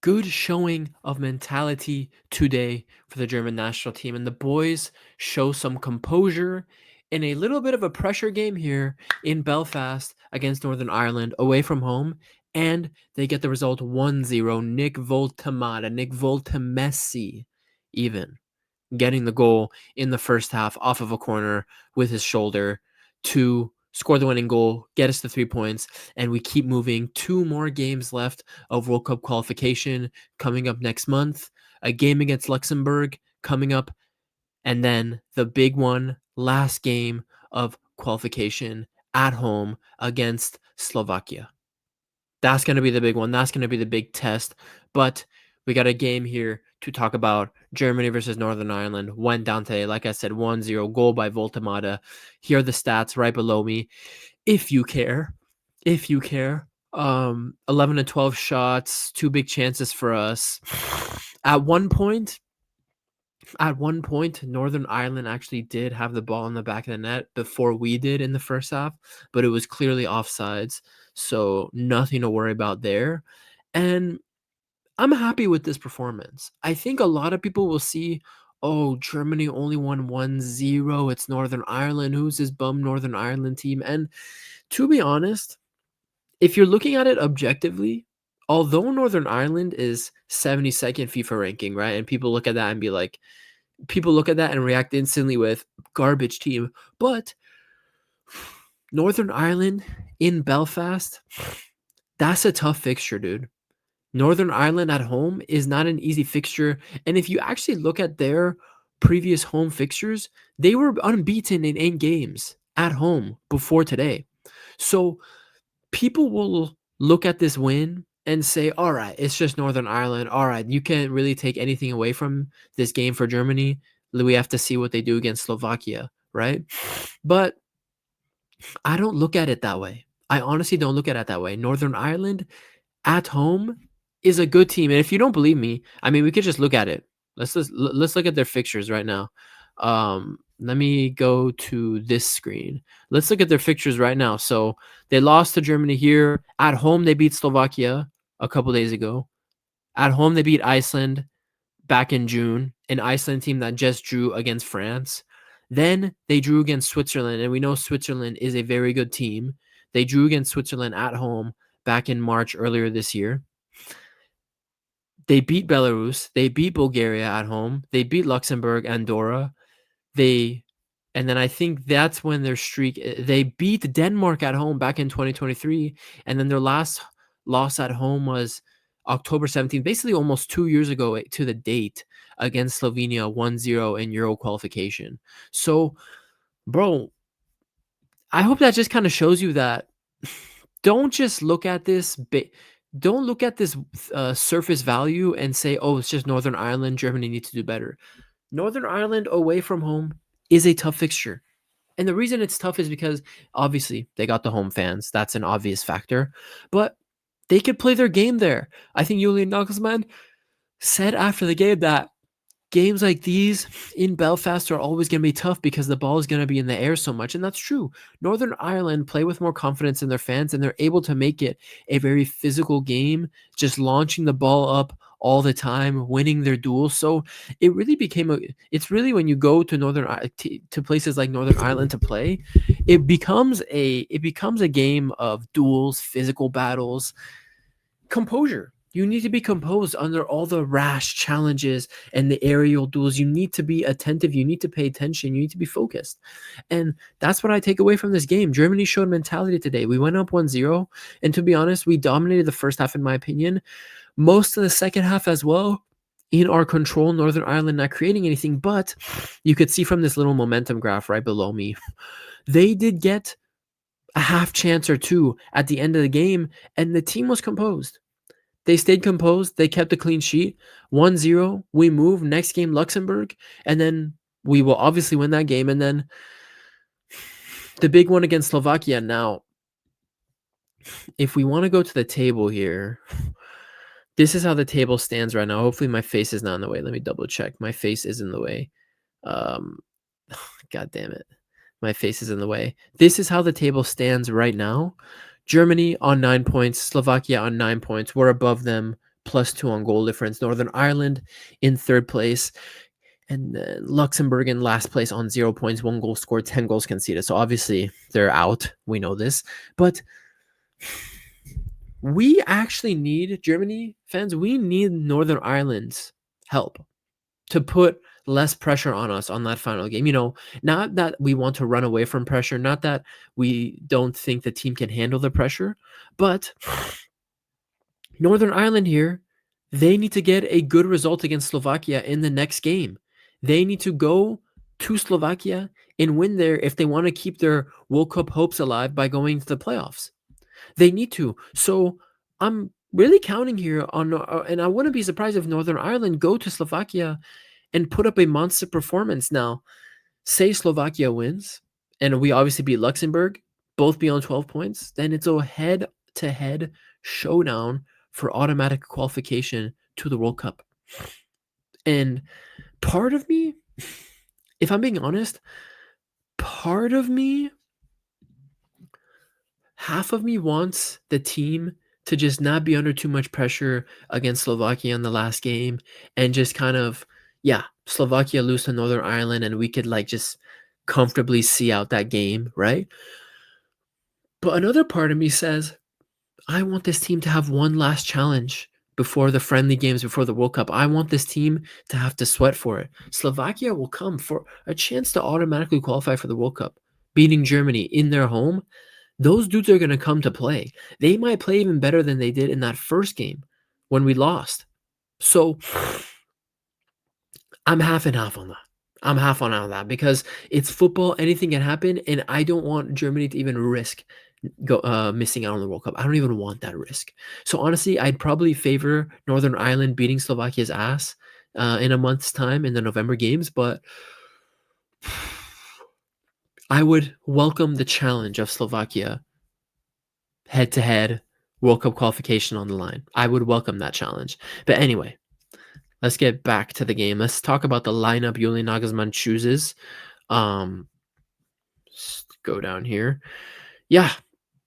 Good showing of mentality today for the German national team, and the boys show some composure in a little bit of a pressure game here in Belfast against Northern Ireland away from home, and they get the result 1-0. Nick Woltemade, Nick Woltemesi even getting the goal in the first half off of a corner with his shoulder to score the winning goal, get us the 3 points, and we keep moving. 2 more games left of World Cup qualification coming up next month, a game against Luxembourg coming up, and then the big one, last game of qualification at home against Slovakia. That's going to be the big one. That's going to be the big test. But we got a game here to talk about. Germany versus Northern Ireland went down today. Like I said, 1-0 goal by Woltemade. Here are the stats right below me. If you care. 11 and 12 shots, 2 big chances for us. At one point, Northern Ireland actually did have the ball in the back of the net before we did in the first half, but it was clearly offsides, so nothing to worry about there. And I'm happy with this performance. I think a lot of people will see, oh, Germany only won 1-0. It's Northern Ireland. Who's this bum Northern Ireland team? And to be honest, if you're looking at it objectively, although Northern Ireland is 72nd FIFA ranking, right? And people look at that and be like, people look at that and react instantly with garbage team. But Northern Ireland in Belfast, that's a tough fixture, dude. Northern Ireland at home is not an easy fixture. And if you actually look at their previous home fixtures, they were unbeaten in 8 games at home before today. So people will look at this win and say, all right, it's just Northern Ireland. All right, you can't really take anything away from this game for Germany. We have to see what they do against Slovakia, right? But I don't look at it that way. I honestly don't look at it that way. Northern Ireland at home is a good team. And if you don't believe me, I mean, we could just look at it. Let's look at their fixtures right now. Let me go to this screen. Let's look at their fixtures right now. So they lost to Germany here. At home, they beat Slovakia a couple days ago. At home, they beat Iceland back in June, an Iceland team that just drew against France. Then they drew against Switzerland, and we know Switzerland is a very good team. They drew against Switzerland at home back in March earlier this year. They beat Belarus. They beat Bulgaria at home. They beat Luxembourg, Andorra. And then I think that's when their streak. They beat Denmark at home back in 2023, and then their last loss at home was October 17th, basically almost 2 years ago to the date against Slovenia 1-0 in Euro qualification. So, bro, I hope that just kind of shows you that don't just look at this don't look at this surface value and say, oh, it's just Northern Ireland. Germany needs to do better. Northern Ireland away from home is a tough fixture. And the reason it's tough is because obviously they got the home fans. That's an obvious factor. But they could play their game there. I think Julian Nagelsmann said after the game that games like these in Belfast are always going to be tough because the ball is going to be in the air so much. And that's true. Northern Ireland play with more confidence in their fans, and they're able to make it a very physical game, just launching the ball up all the time, winning their duels. So it really it's really when you go to to places like Northern Ireland to play, it becomes a game of duels, physical battles, composure. You need to be composed under all the rash challenges and the aerial duels. You need to be attentive. You need to pay attention. You need to be focused. And that's what I take away from this game. Germany showed mentality today. We went up 1-0. And to be honest, we dominated the first half, in my opinion. Most of the second half as well, in our control, Northern Ireland not creating anything. But you could see from this little momentum graph right below me, they did get a half chance or two at the end of the game, and the team was composed. They stayed composed. They kept a clean sheet. 1-0. We move. Next game, Luxembourg. And then we will obviously win that game. And then the big one against Slovakia. Now, if we want to go to the table here, this is how the table stands right now. Hopefully my face is not in the way. Let me double check. My face is in the way. God damn it. My face is in the way. This is how the table stands right now. Germany on 9 points, Slovakia on 9 points. We're above them, +2 on goal difference. Northern Ireland in 3rd place, and then Luxembourg in last place on 0 points, 1 goal scored, 10 goals conceded. So obviously they're out. We know this. But we actually need, Germany fans, we need Northern Ireland's help to put less pressure on us on that final game. Not that we want to run away from pressure, not that we don't think the team can handle the pressure, but Northern Ireland here, they need to get a good result against Slovakia in the next game. They need to go to Slovakia and win there if they want to keep their World Cup hopes alive by going to the playoffs. They need to. So I'm really counting here on, and I wouldn't be surprised if Northern Ireland go to Slovakia and put up a monster performance. Now, say Slovakia wins, and we obviously beat Luxembourg, both be on 12 points, then it's a head-to-head showdown for automatic qualification to the World Cup. And part of me, if I'm being honest, half of me wants the team to just not be under too much pressure against Slovakia in the last game and just kind of, Slovakia lose to Northern Ireland and we could just comfortably see out that game, right? But another part of me says, I want this team to have one last challenge before the friendly games, before the World Cup. I want this team to have to sweat for it. Slovakia will come for a chance to automatically qualify for the World Cup, beating Germany in their home. Those dudes are going to come to play. They might play even better than they did in that first game when we lost. So I'm half and half on that. I'm half on that because it's football. Anything can happen, and I don't want Germany to even risk missing out on the World Cup. I don't even want that risk. So honestly, I'd probably favor Northern Ireland beating Slovakia's ass in a month's time in the November games, but I would welcome the challenge of Slovakia head-to-head World Cup qualification on the line. I would welcome that challenge. But anyway, let's get back to the game. Let's talk about the lineup Julian Nagelsmann chooses. Go down here. Yeah,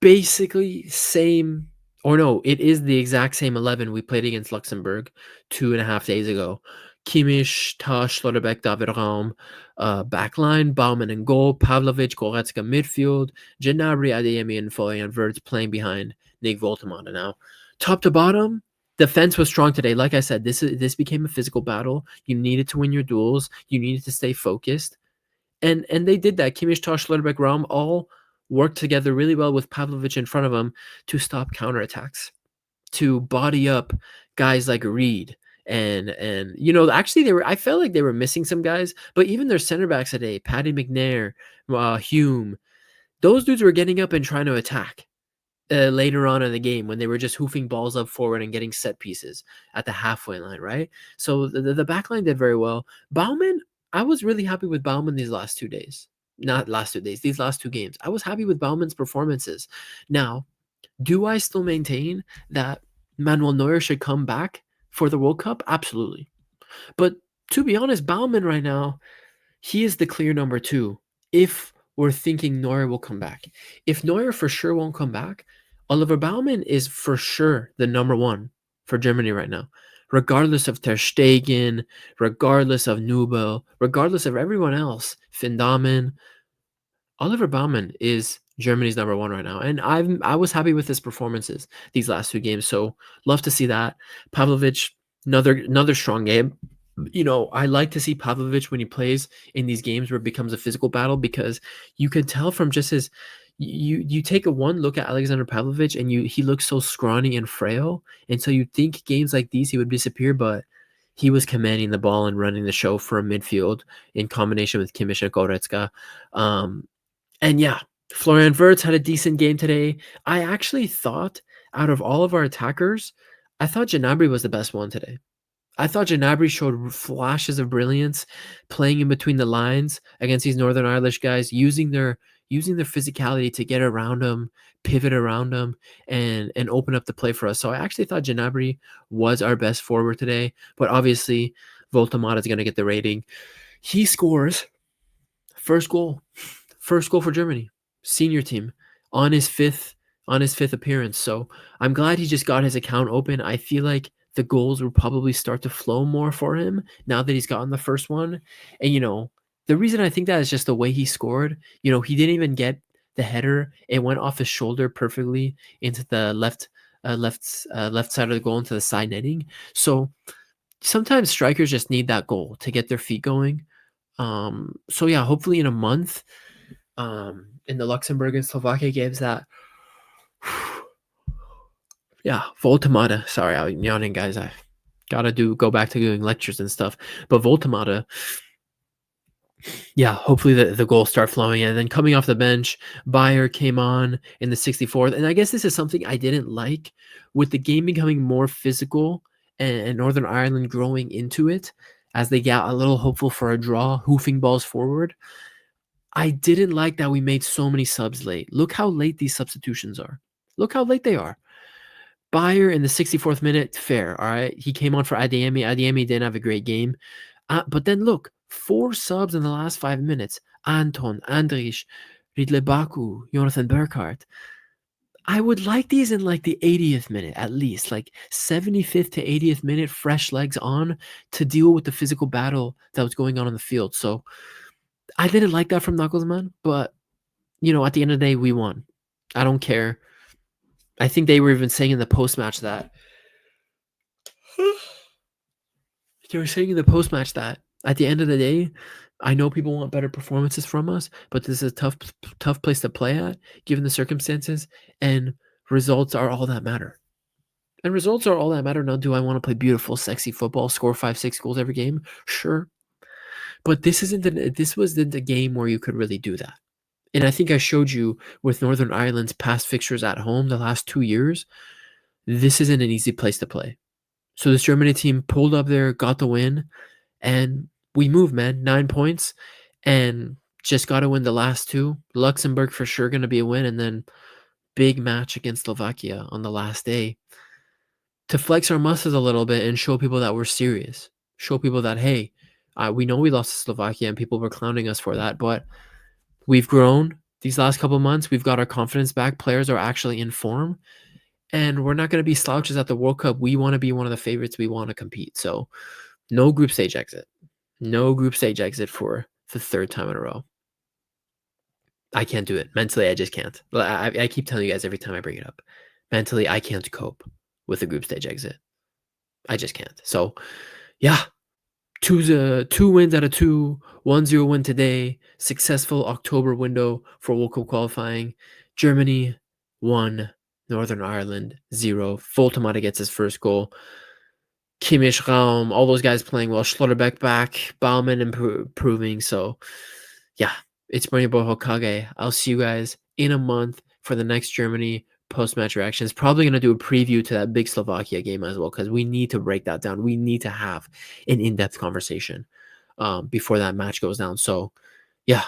basically same, or no, it is the exact same 11 we played against Luxembourg 2.5 days ago. Kimmich, Tosh, Schlotterbeck, David Raum, backline, Baumann in goal, Pavlovic, Goretzka midfield, Gnabry, Adeyemi, and Florian Wirtz playing behind Nick Woltemade. Now, top to bottom, defense was strong today. Like I said, this became a physical battle. You needed to win your duels. You needed to stay focused. And they did that. Kimmich, Tosh, Schlotterbeck, Raum all worked together really well with Pavlovic in front of him to stop counterattacks, to body up guys like Reed. And actually I felt like they were missing some guys, but even their center backs today, Paddy McNair, Hume, those dudes were getting up and trying to attack later on in the game when they were just hoofing balls up forward and getting set pieces at the halfway line, right? So the back line did very well. Baumann, I was really happy with Baumann these last 2 days. Not last 2 days, these last 2 games. I was happy with Baumann's performances. Now, do I still maintain that Manuel Neuer should come back for the World Cup? Absolutely. But to be honest, Baumann right now, he is the clear number 2 if we're thinking Neuer will come back. If Neuer for sure won't come back, Oliver Baumann is for sure the number 1 for Germany right now. Regardless of Ter Stegen, regardless of Nubel, regardless of everyone else, Finn Dahmen, Oliver Baumann is Germany's number 1 right now. And I was happy with his performances these last 2 games. So love to see that. Pavlovic, another strong game. I like to see Pavlovic when he plays in these games where it becomes a physical battle, because you could tell from just his you take one look at Alexander Pavlovic and he looks so scrawny and frail, and so you think games like these he would disappear, but he was commanding the ball and running the show for a midfield in combination with Kimmich and Goretzka. And yeah, Florian Wirtz had a decent game today. I actually thought out of all of our attackers, I thought Gnabry was the best one today. I thought Gnabry showed flashes of brilliance playing in between the lines against these Northern Irish guys, using their physicality to get around them, pivot around them, and open up the play for us. So I actually thought Gnabry was our best forward today, but obviously Voltamata is going to get the rating. He scores first goal for Germany, senior team, on his fifth appearance. So I'm glad he just got his account open. I feel like the goals will probably start to flow more for him now that he's gotten the first one. And, the reason I think that is just the way he scored. He didn't even get the header. It went off his shoulder perfectly into the left side of the goal into the side netting. So sometimes strikers just need that goal to get their feet going. So yeah, hopefully in a month, in the Luxembourg and Slovakia games that yeah, Voltemade. Sorry, I'm yawning, guys. I gotta go back to doing lectures and stuff. But Voltemade, yeah, hopefully the goals start flowing. And then coming off the bench, Bayer came on in the 64th. And I guess this is something I didn't like with the game becoming more physical and Northern Ireland growing into it as they got a little hopeful for a draw, hoofing balls forward. I didn't like that we made so many subs late. Look how late these substitutions are. Look how late they are. Bayer in the 64th minute, fair, all right? He came on for Adeyemi. Adeyemi didn't have a great game. But then look, 4 subs in the last 5 minutes. Anton, Andrich, Ridley Baku, Jonathan Burkhardt. I would like these in like the 80th minute at least, like 75th to 80th minute, fresh legs on to deal with the physical battle that was going on the field. So I didn't like that from Nagelsmann, but at the end of the day, we won. I don't care. I think they were even saying in the post-match that at the end of the day, I know people want better performances from us, but this is a tough place to play at, given the circumstances, and results are all that matter. And results are all that matter. Now, do I want to play beautiful, sexy football, score 5-6 goals every game? Sure. But this wasn't the game where you could really do that. And I think I showed you with Northern Ireland's past fixtures at home the last 2 years, this isn't an easy place to play. So this Germany team pulled up there, got the win, and we moved, man. 9 points, and just got to win the last 2. Luxembourg for sure going to be a win, and then big match against Slovakia on the last day to flex our muscles a little bit and show people that we're serious. Show people that, hey, we know we lost to Slovakia and people were clowning us for that, but we've grown these last couple months. We've got our confidence back. Players are actually in form. And we're not going to be slouches at the World Cup. We want to be one of the favorites. We want to compete. So no group stage exit. No group stage exit for the 3rd time in a row. I can't do it. Mentally, I just can't. I keep telling you guys every time I bring it up. Mentally, I can't cope with a group stage exit. I just can't. So, yeah. 2 wins out of 2. 1-0 win today. Successful October window for World Cup qualifying. Germany 1. Northern Ireland 0. Voltemade gets his first goal. Kimmich, Raum, all those guys playing well. Schlotterbeck back. Baumann improving. So, yeah, it's Bernie Boy Hokage. I'll see you guys in a month for the next Germany post-match reactions. Probably going to do a preview to that big Slovakia game as well, because we need to break that down. We need to have an in-depth conversation before that match goes down. So, yeah.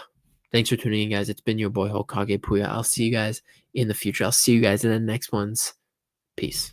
Thanks for tuning in, guys. It's been your boy Hokage Puya. I'll see you guys in the future. I'll see you guys in the next ones. Peace.